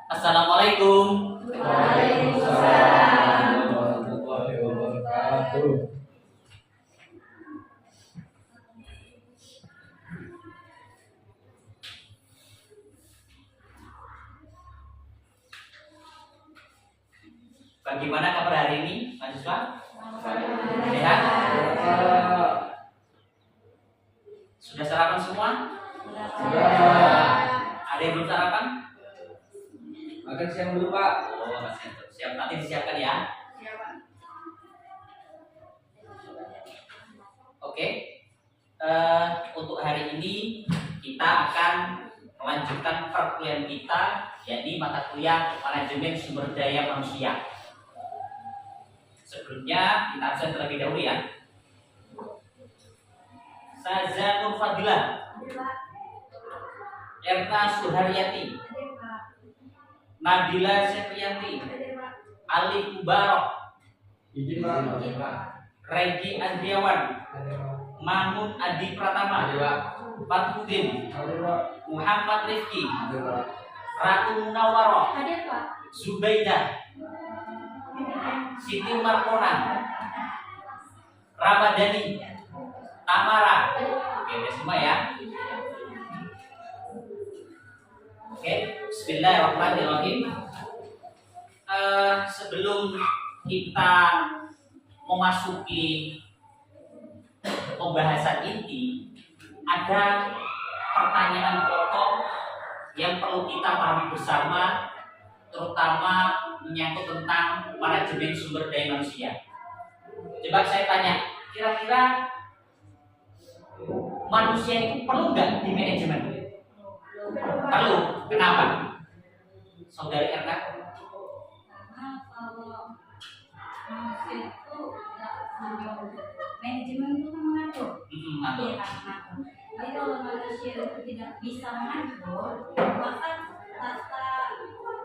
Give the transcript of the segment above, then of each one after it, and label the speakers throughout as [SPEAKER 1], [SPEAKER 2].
[SPEAKER 1] Assalamualaikum.
[SPEAKER 2] Waalaikumsalam warahmatullahi wabarakatuh.
[SPEAKER 1] Bagaimana kabar hari ini, mahasiswa? Sehat? Sudah sarapan semua?
[SPEAKER 2] Sudah.
[SPEAKER 1] Ada yang belum sarapan?
[SPEAKER 2] Makan siang dulu, Pak.
[SPEAKER 1] Oh, masih siap. Nanti disiapkan ya. Oke. Untuk hari ini kita akan melanjutkan perkuliahan kita, yakni mata kuliah manajemen sumber daya manusia. Sebelumnya kita absen terlebih dahulu ya. Saza Nur Fadilah, Erna Suharyati, Nabila Seprianti, Ali Mubarok,
[SPEAKER 2] Izin, Pak.
[SPEAKER 1] Regi Andriawan, Mahmud Adi Pratama, Fatudin, Muhammad Rifki, Ratu Munawaroh, Zubaidah, Siti Markona, Ramadhani, Tamara. Oke, udah semua ya. Oke, bismillahirrahmanirrahim. Sebelum kita memasuki pembahasan inti, ada pertanyaan pokok yang perlu kita pahami bersama, terutama menyangkut tentang manajemen sumber daya manusia. Coba saya tanya, kira-kira manusia itu perlu nggak di manajemen? Perlu. Kenapa? Saudari Erna?
[SPEAKER 3] Karena kalau manusia itu manajemen itu kan mengatur.
[SPEAKER 1] Mengatur.
[SPEAKER 3] Iya kan mengatur. Jadi kalau manusia itu tidak bisa mengatur, maka tata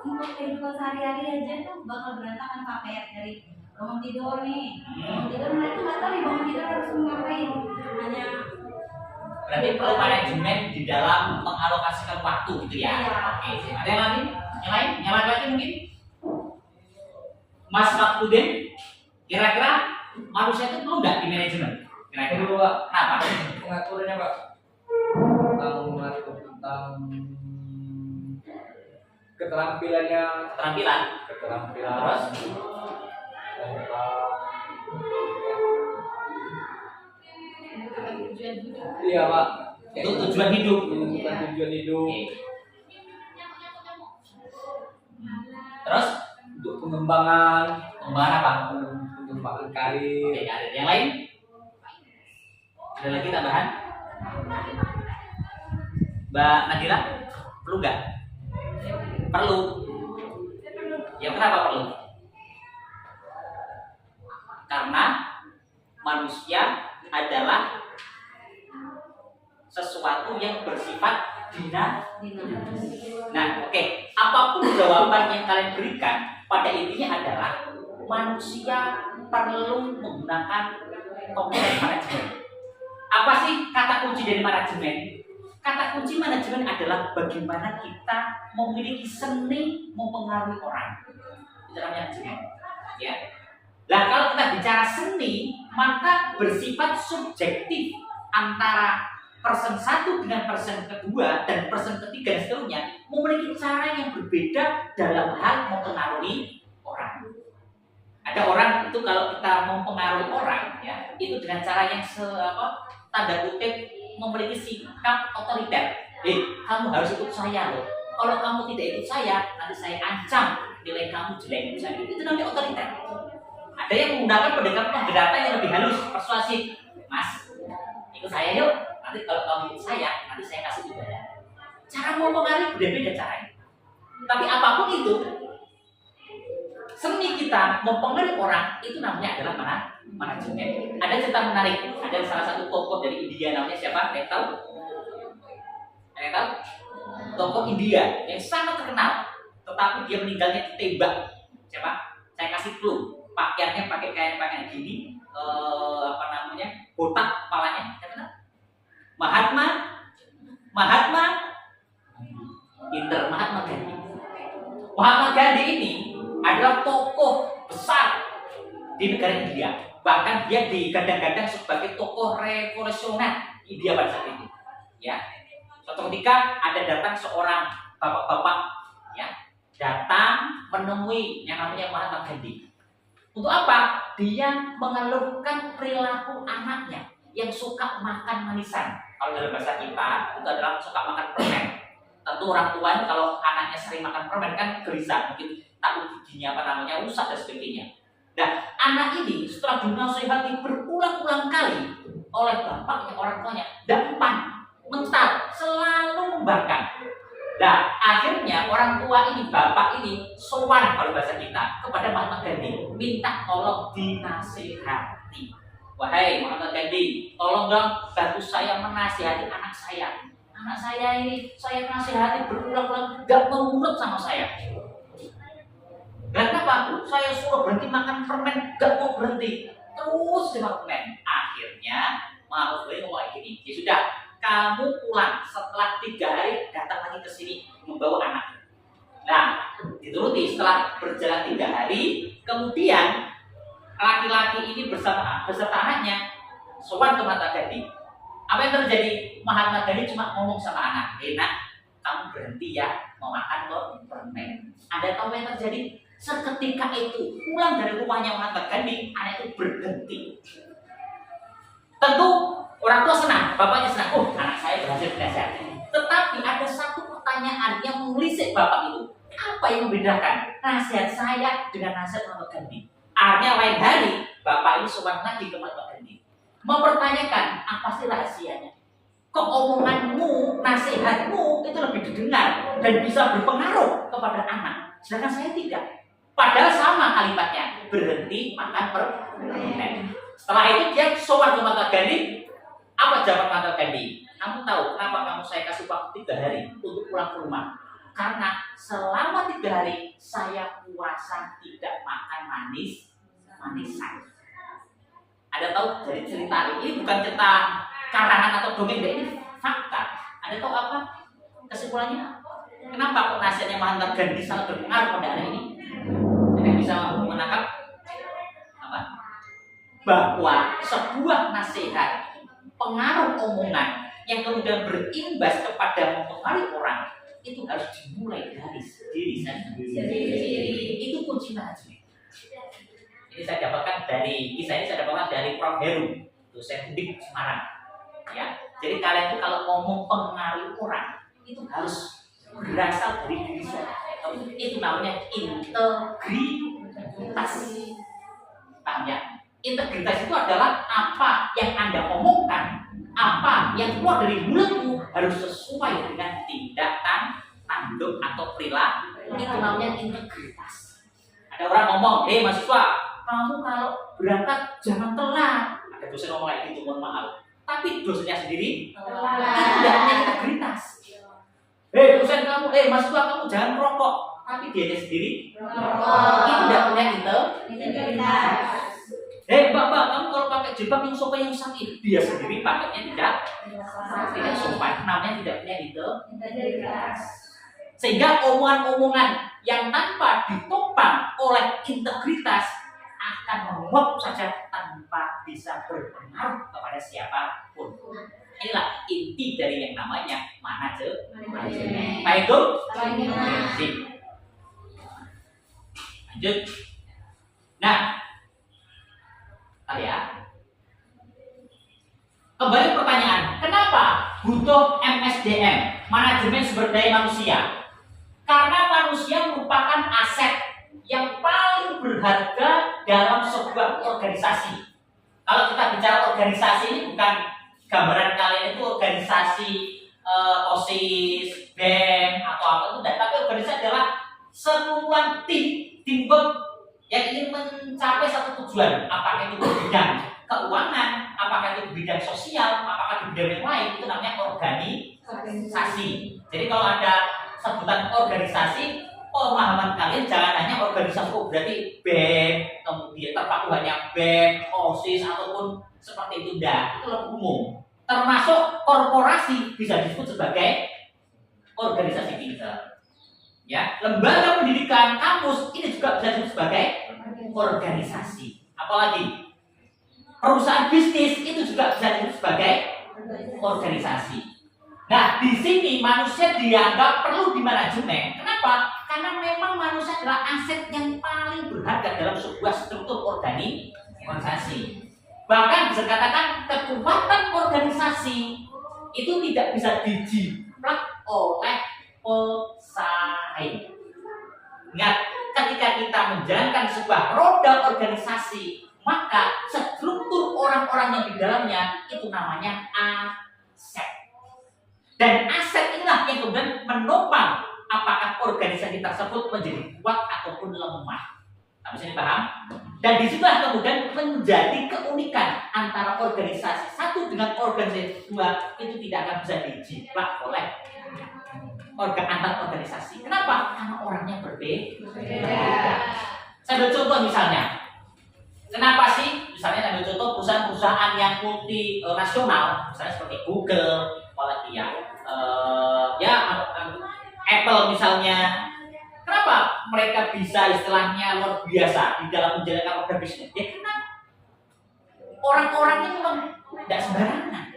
[SPEAKER 3] untuk kehidupan sehari-hari aja tuh bakal berantakan Pak. Kayak dari bangun tidur nih, bangun tidur mereka nggak tahu nih bangun tidur harus ngapain. Hanya
[SPEAKER 1] Berarti perlu manajemen di dalam mengalokasikan waktu gitu ya.
[SPEAKER 3] Iya.
[SPEAKER 1] Oke. Ada yang lagi? Yang lain? Yang lagi mungkin? Mas Fakudin, kira-kira manusia itu perlu nggak di manajemen? Kira-kira?
[SPEAKER 2] Perlu, Pak.
[SPEAKER 1] Kenapa?
[SPEAKER 2] Pengaturannya, Pak. Tentang keterampilannya,
[SPEAKER 1] Keterampilan.
[SPEAKER 2] Terus
[SPEAKER 3] tujuan hidup.
[SPEAKER 2] iya, Pak.
[SPEAKER 1] Itu tujuan hidup.
[SPEAKER 2] Menentukan tujuan hidup.
[SPEAKER 1] Oke. Terus
[SPEAKER 2] Untuk pengembangan
[SPEAKER 1] apa?
[SPEAKER 2] pengembangan karir.
[SPEAKER 1] Oke, ada yang lain? Ada lagi tambahan? Mbak Nadira, perlu nggak? Perlu. Ya kenapa perlu? Karena manusia adalah sesuatu yang bersifat Nah, oke. Apapun jawaban yang kalian berikan, pada intinya adalah manusia perlu menggunakan komponen manajemen. Apa sih kata kunci dari manajemen? Kata kunci manajemen adalah bagaimana kita memiliki seni mempengaruhi orang. Itu namanya manajemen. Ya. Nah, kalau kita bicara seni, maka bersifat subjektif antara person satu dengan person kedua dan person ketiga dan seterusnya memiliki cara yang berbeda dalam hal mempengaruhi orang. Ada orang itu kalau kita mempengaruhi orang, ya, itu dengan cara yang tanda kutip memiliki sikap otoriter. Kamu harus ikut saya loh. Kalau kamu tidak ikut saya, nanti saya ancam nilai kamu jelek. Misalnya itu namanya otoriter. Ada yang menggunakan pendekatan yang lebih halus, persuasif. Mas, ikut saya yuk. Nanti kalau kamu ikut saya, nanti saya kasih juga ya. Cara mempengaruhi beda-beda caranya. Tapi apapun itu, seni kita mempengaruhi orang itu namanya adalah manajemen. Ada cerita menarik. Ada salah satu tokoh dari India namanya siapa? Ada yang tahu? Ada yang tahu? Tokoh India yang sangat terkenal, tetapi dia meninggalnya ditembak. Siapa? Saya kasih clue. Pakaiannya pakai kain gini, botak kepalanya. Siapa? Mahatma Pinter, Mahatma Gandhi. adalah tokoh besar di negara India. Bahkan dia digadang-gadang sebagai tokoh revolusioner India pada saat itu. Ya, suatu ketika ada datang seorang bapak-bapak, ya, datang menemui yang namanya Mahatma Gandhi. Untuk apa? Dia mengeluhkan perilaku anaknya yang suka makan manisan. Kalau dalam bahasa kita itu adalah suka makan permen. Tentu orang tua itu kalau anaknya sering makan permen kan gelisah, mungkin takut giginya rusak dan sebagainya. Nah, anak ini setelah dinasihati berulang-ulang kali oleh bapaknya, orang tuanya, dampan, mental, selalu membangkang. Nah, akhirnya orang tua ini, bapak ini, sowan kalau bahasa kita kepada Mahatma Gandhi, minta tolong dinasihati. Wahai Mahatma Gandhi, tolong dong bantu saya menasihati anak saya. Anak saya ini saya nasihati berulang-ulang gak mau nurut sama saya. Dan kenapa? Saya suruh berhenti makan permen gak mau berhenti, terus makan permen. Akhirnya Mahatma Gandhi ngomong gini, ya sudah, kamu pulang setelah 3 hari datang lagi ke sini membawa anak. Nah, dituruti setelah berjalan 3 hari, kemudian laki-laki ini beserta anaknya sowan ke Mahatma Gandhi. Apa yang terjadi? Mahatma Gandhi cuma ngomong sama anak, "Nak, kamu berhenti ya mau makan permen." Ada tahu apa yang terjadi? Seketika itu pulang dari rumahnya Mahatma Gandhi, anak itu berhenti. Tentu orang tua senang, bapaknya senang. Oh, anak saya berhasil dinasihati. Tetapi ada satu pertanyaan yang menelisik bapak itu. Apa yang membedakan nasihat saya dengan nasihat Mahatma Gandhi? Akhirnya lain hari, bapak ini sowan lagi ke Mahatma Gandhi, mempertanyakan apa sih rahasianya. Kok omonganmu, nasihatmu itu lebih didengar dan bisa berpengaruh kepada anak, sedangkan saya tidak. Padahal sama kalimatnya, berhenti makan permen. Setelah itu dia sowan ke Mahatma Gandhi. Apa jawab Mahatma Gandhi? Kamu tahu kenapa saya kasih waktu 3 hari untuk pulang ke rumah? Karena selama 3 hari saya puasa tidak makan manisan. Ada tahu dari cerita ini bukan cerita karangan atau dongeng, ini fakta. Ada tahu apa kesimpulannya? Kenapa kok nasihatnya Mahatma Gandhi sangat berpengaruh pada anak ini? Anda bisa menangkap apa? Bahwa sebuah nasihat, pengaruh omongan yang kemudian berimbas kepada mempengaruhi orang itu harus dimulai dari diri sendiri. Itu kunci manajement. Ini saya dapatkan dari kisah ini, saya dapatkan dari Prof. Heru, dosen Undip Semarang. Ya, jadi kalian itu kalau ngomong pengaruh orang itu harus berasal dari diri sendiri. Itu namanya integritas. Paham ya? Integritas itu adalah apa yang Anda omongkan, apa yang keluar dari mulutmu harus sesuai dengan tindakan, tanduk atau perilaku. Itu namanya integritas. Ada orang ngomong, mahasiswa, kamu kalau berangkat jangan telat. Ada dosen ngomong kayak gitu, mohon maaf. Tapi dosennya sendiri
[SPEAKER 3] telat.
[SPEAKER 1] Itu tidak punya integritas. Dosen kamu, mahasiswa kamu jangan merokok. Tapi dia sendiri
[SPEAKER 3] Merokok.
[SPEAKER 1] itu tidak punya
[SPEAKER 3] Integritas.
[SPEAKER 1] Bapak, kamu kalau pakai jilbab yang sopan yang sakit, dia sendiri pakainya tidak sopan, namanya tidak punya integritas. Sehingga omongan-omongan yang tanpa ditopang oleh integritas akan menguap saja tanpa bisa berpengaruh kepada siapapun. Inilah inti dari yang namanya manajemen. Baik, itu? Lanjut. Nah, ya. Kembali pertanyaan, kenapa butuh MSDM, manajemen sumber daya manusia? Karena manusia merupakan aset yang paling berharga dalam sebuah organisasi. Kalau kita bicara organisasi ini bukan gambaran kalian itu organisasi OSIS, BEM atau apa itu tidak, tapi organisasi adalah sekumpulan teamwork yang ingin mencapai satu tujuan, apakah itu di bidang keuangan, apakah itu di bidang sosial, apakah di bidang yang lain, itu namanya organisasi. Jadi kalau ada sebutan organisasi, pemahaman kalian jangan hanya organisasi berarti BEM, kemudian terpaku hanya BEM, OSIS ataupun seperti itu, enggak, itu lebih umum. Termasuk korporasi bisa disebut sebagai organisasi kita. Ya, lembaga pendidikan, kampus ini juga bisa bisa disebut sebagai organisasi. Apalagi perusahaan bisnis itu juga bisa disebut sebagai organisasi. Nah, di sini manusia dianggap perlu dimanajemen. Kenapa? Karena memang manusia adalah aset yang paling berharga dalam sebuah struktur organisasi. Bahkan bisa dikatakan kekuatan organisasi itu tidak bisa dijiplak oleh pesaing. Ingat, ketika kita menjalankan sebuah roda organisasi, maka struktur orang-orang yang di dalamnya itu namanya aset. Dan aset inilah yang kemudian menopang apakah organisasi tersebut menjadi kuat ataupun lemah. Bisa dipaham? Dan disitulah kemudian menjadi keunikan antara organisasi satu dengan organisasi dua itu tidak akan bisa dijiplak oleh antar organisasi. Kenapa? Karena orangnya berbeda. Saya ambil contoh misalnya. Kenapa sih? Misalnya ambil contoh perusahaan-perusahaan yang multinasional, misalnya seperti Google, apalagi Apple misalnya. Kenapa mereka bisa istilahnya luar biasa di dalam menjalankan roda bisnis? Ya karena orang-orangnya memang tidak sembarangan.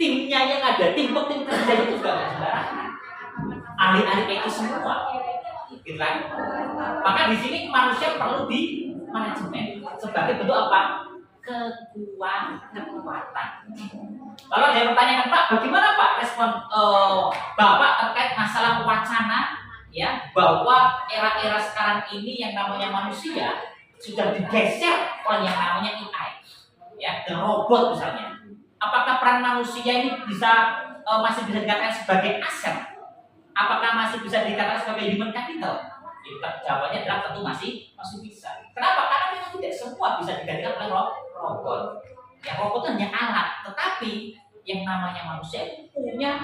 [SPEAKER 1] Timnya yang ada, tim kerja itu juga tidak sembarangan. Ahli-ahli IT semua, gitu kan? Maka di sini manusia perlu di manajemen sebagai bentuk apa? Kekuatan. Lalu ada yang bertanya, Pak, bagaimana Pak respon Bapak terkait masalah wacana ya bahwa era-era sekarang ini yang namanya manusia sudah digeser oleh yang namanya AI, ya, dan robot misalnya. Apakah peran manusia ini masih bisa dikatakan sebagai aset? Apakah masih bisa dikatakan sebagai human capital? Jawabannya adalah tentu masih bisa. Kenapa? Karena memang tidak semua bisa digantikan oleh robot. Ya, robot itu hanya alat, tetapi yang namanya manusia itu punya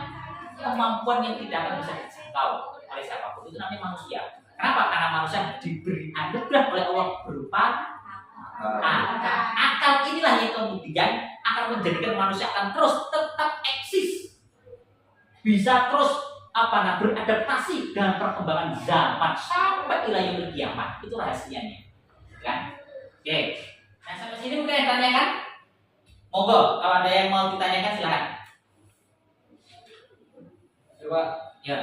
[SPEAKER 1] kemampuan yang tidak akan bisa dijangkau oleh siapapun. Itu namanya manusia. Kenapa? Karena manusia diberi anugerah oleh Allah berupa akal. Akal inilah yang kemudian akan menjadikan manusia akan terus tetap eksis, bisa terus beradaptasi dengan perkembangan zaman sampai ila yaumil kiamat. Itu rahasianya, kan? Oke. Nah, sampai sini mungkin ada tanyakan? Monggo, kalau ada yang mau ditanyakan silakan.
[SPEAKER 2] Coba.
[SPEAKER 1] Ya.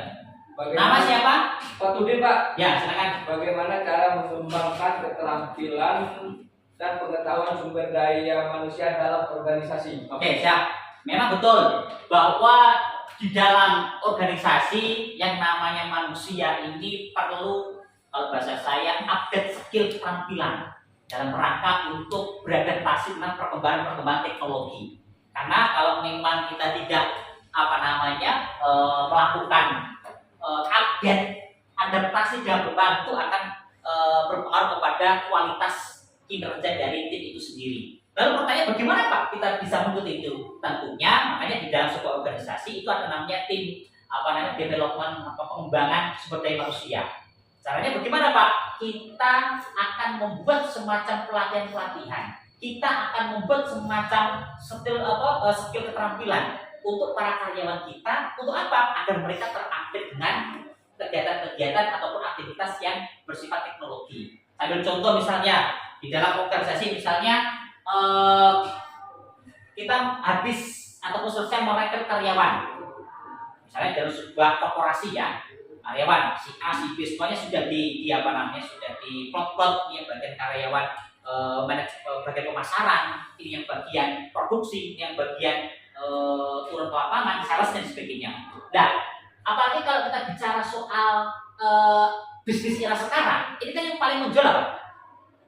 [SPEAKER 2] Bagaimana,
[SPEAKER 1] nama siapa?
[SPEAKER 2] Pak Tudin, Pak.
[SPEAKER 1] Ya, silakan.
[SPEAKER 2] Bagaimana cara mengembangkan keterampilan dan pengetahuan sumber daya manusia dalam organisasi?
[SPEAKER 1] Oke, siap. Memang betul bahwa di dalam organisasi yang namanya manusia ini perlu, kalau bahasa saya, update skill keterampilan dalam rangka untuk beradaptasi dengan perkembangan teknologi. Karena kalau memang kita tidak melakukan update adaptasi dan berbantu akan berpengaruh kepada kualitas kinerja dari tim itu sendiri. Lalu pertanyaan bagaimana Pak kita bisa mengikuti itu? Tentunya makanya di dalam sebuah organisasi itu ada namanya tim development pengembangan sumber daya manusia. Caranya bagaimana Pak? Kita akan membuat semacam pelatihan. Kita akan membuat semacam skill keterampilan untuk para karyawan kita. Untuk apa? Agar mereka terupdate dengan kegiatan-kegiatan ataupun aktivitas yang bersifat teknologi. Ambil contoh misalnya di dalam organisasi misalnya kita habis ataupun selesai merekrut karyawan. Misalnya dalam sebuah korporasi ya, karyawan si A, si B semuanya sudah sudah di plot yang bagian karyawan bagian pemasaran, ini yang bagian produksi, ini yang bagian turun ke lapangan, sales dan sebagainya. Nah, apalagi kalau kita bicara soal bisnis era sekarang, ini kan yang paling menjual apa?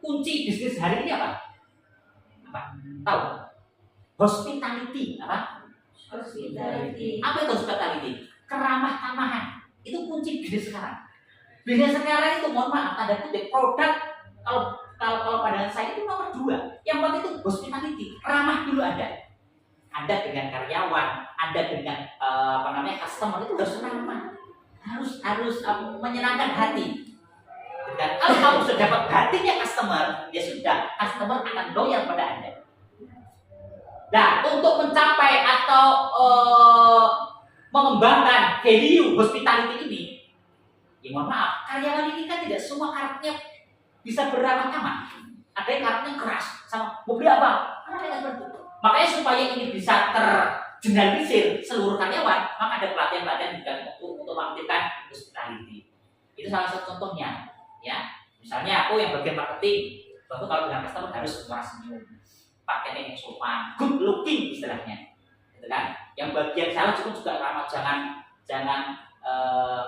[SPEAKER 1] Kunci bisnis hari ini apa? Tahu? Hospitality apa?
[SPEAKER 3] Hospitality.
[SPEAKER 1] Apa itu hospitality? Keramah-tamahan. Itu kunci bisnis sekarang. Bisnis sekarang itu mohon maaf tanda kutip produk kalau pandangan saya itu nomor 2. Yang penting itu hospitality. Ramah dulu Anda dengan karyawan, Anda dengan customer itu harus ramah. Harus menyenangkan hati. Dan kalau kamu sudah dapat hatinya customer, ya sudah, customer akan loyal pada Anda. Nah, untuk mencapai atau mengembangkan value hospitality ini, ya mohon maaf, karyawan ini kan tidak semua karakternya bisa beramah-tamah. Ada yang karakternya keras, sama mau beli apa? Ada yang seperti itu. Makanya supaya ini bisa tergeneralisir seluruh karyawan, maka ada pelatihan-pelatihan juga untuk mengaktifkan hospitality. Itu salah satu contohnya, ya. Misalnya aku yang bagian marketing, bahwa kalau dengan customer harus suara senyum, pakainya yang sopan, good looking istilahnya, gitu kan. Yang bagian salah juga ramah, jangan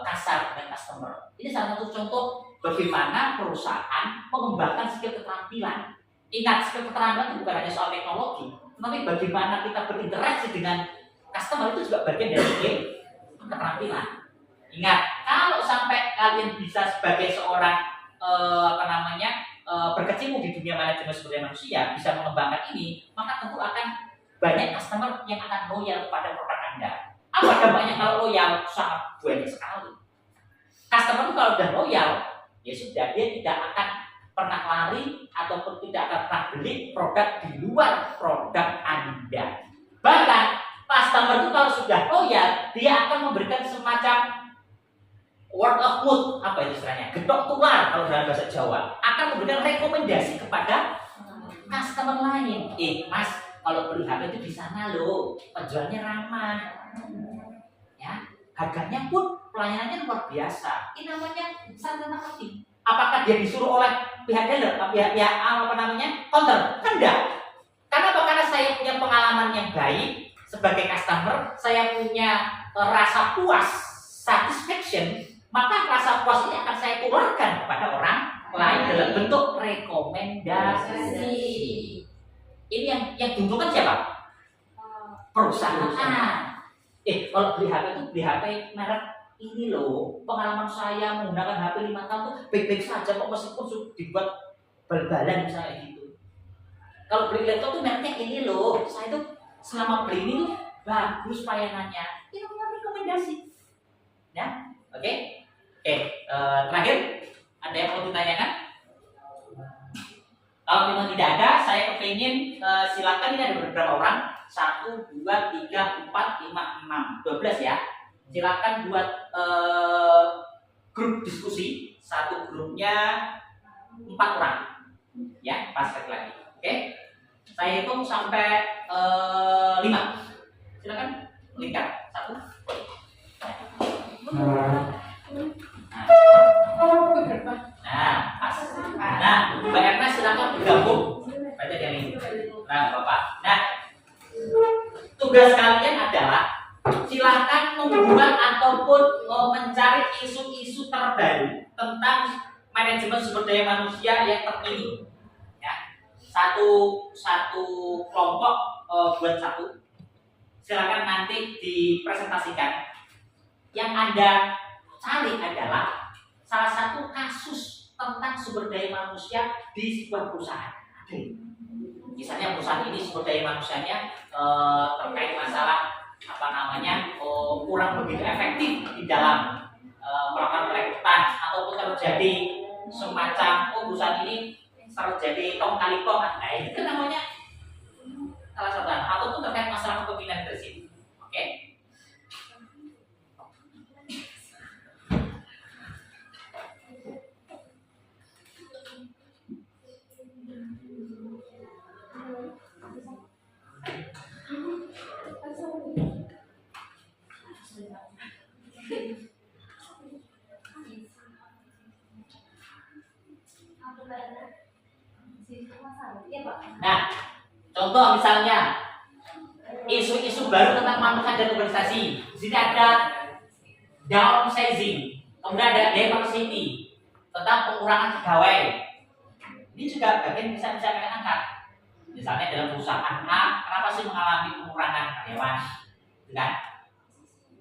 [SPEAKER 1] kasar dengan customer. Ini salah satu contoh bagaimana perusahaan mengembangkan skill keterampilan. Ingat, skill keterampilan itu bukan hanya soal teknologi, tapi bagaimana kita berinteraksi dengan customer itu juga bagian dari skill keterampilan. Ingat, kalau sampai kalian bisa sebagai seorang berkecimpung di dunia manajemen sumber daya manusia, bisa mengembangkan ini, maka tentu akan banyak customer yang akan loyal kepada produk Anda. Apa dampaknya kalau loyal? Sangat banyak sekali. Customer itu kalau sudah loyal, ya sudah, dia tidak akan pernah lari ataupun tidak akan pernah beli produk di luar produk Anda. Bahkan customer itu kalau sudah loyal, dia akan memberikan semacam word of mouth, apa itu istilahnya? Getok tular kalau dalam bahasa Jawa, akan memberikan rekomendasi kepada customer lain. Mas, kalau beli HP itu di sana loh, penjualnya ramah, ya, harganya pun pelayanannya luar biasa. Ini namanya sarana marketing. Apakah dia disuruh oleh pihak dealer, pihak counter? Kan enggak. Karena karena saya punya pengalaman yang baik sebagai customer, saya punya rasa puas, satisfaction, maka rasa puas ini akan saya tularkan kepada orang lain dalam bentuk rekomendasi. Ini yang diuntungkan siapa? Perusahaan. Kalau beli HP itu beli HP merek ini loh. Pengalaman saya menggunakan HP 5 tahun tuh baik-baik saja kok, meskipun sudah dibuat bal-balan misalnya gitu. Kalau beli laptop tuh mereknya ini loh. Saya tuh selama beli ini tuh bagus pelayanannya. Ini namanya rekomendasi. Ya, oke. Terakhir ada yang mau ditanyakan? Kalau memang tidak ada, saya kepingin silakan, ini ada beberapa orang, 1, 2, 3, 4, 5, 6, 12 ya. Silakan buat grup diskusi, satu grupnya 4 orang, ya, pas lagi. Oke, saya hitung sampai 5. Silakan lingkar 1. Nah, pas. Nah, Mbak Erna silakan bergabung. Baca yang ini. Nah, Bapak. Nah, tugas kalian adalah silakan membuat ataupun mencari isu-isu terbaru tentang manajemen sumber daya manusia yang terkini. Ya, satu kelompok buat satu. Silakan nanti dipresentasikan. Yang Anda cari adalah salah satu kasus tentang sumber daya manusia di sebuah perusahaan. Misalnya perusahaan ini sumber daya manusianya terkait masalah kurang begitu efektif di dalam melakukan perekrutan, ataupun terjadi semacam perusahaan ini terjadi tong kali tong, nah itu kan namanya salah satu, ataupun terkait masalah kepemimpinan leadership. Oke. Nah, contoh misalnya isu-isu baru tentang manusia dan organisasi. Di sini ada downsizing, kemudian ada diversity, tentang pengurangan pegawai. Ini juga bagian bisa kalian angkat. Misalnya dalam perusahaan A, kenapa sih mengalami pengurangan karyawan, kan?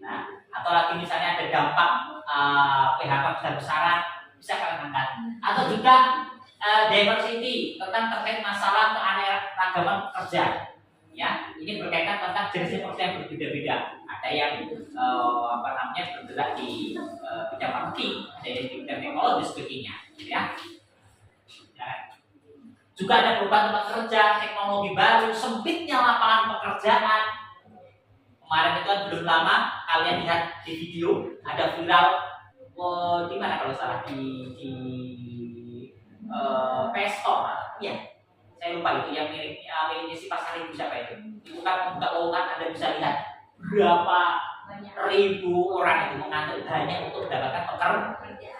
[SPEAKER 1] Nah, atau lagi misalnya ada dampak PHK besar-besaran, bisa kalian angkat. Atau juga diversity, tentang terkait masalah keanekaragaman kerja. Ya, ini berkaitan tentang jenis pekerja yang berbeda-beda. Ada yang bergerak di bidang marketing, ada yang di bidang teknologi dan sebagainya. Ya. Juga ada perubahan tempat kerja, teknologi baru, sempitnya lapangan pekerjaan. Kemarin itu kan belum lama kalian lihat di video ada viral di mana kalau salah di Iya, saya lupa itu yang miliknya si pasar itu siapa itu. Itu kan membuka lowongan, Anda bisa lihat berapa
[SPEAKER 3] banyak
[SPEAKER 1] ribu orang itu mengantri hanya untuk mendapatkan
[SPEAKER 3] kerjaan.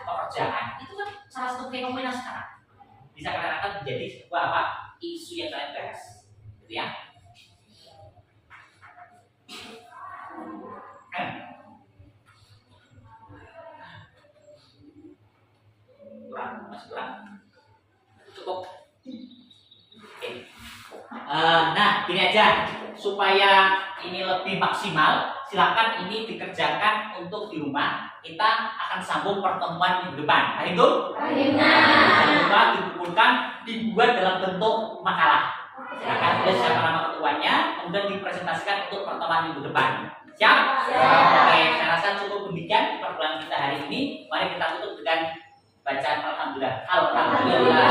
[SPEAKER 1] pekerjaan. Itu kan salah satu fenomena sekarang. Bisa katakan menjadi sebuah apa? Isu yang kalian bahas, gitu ya. Kurang, masih kurang. Cukup. Oke. Nah, gini aja supaya ini lebih maksimal. Silakan ini dikerjakan untuk di rumah. Kita akan sambung pertemuan minggu depan. Hari itu? Jangan lupa dikumpulkan, dibuat dalam bentuk makalah. Silakan tulis siapa nama ketuanya, kemudian dipresentasikan untuk pertemuan minggu depan. Siap? Oke, saya rasa cukup demikian pertemuan kita hari ini. Mari kita tutup dengan bacaan alhamdulillah. Alhamdulillah.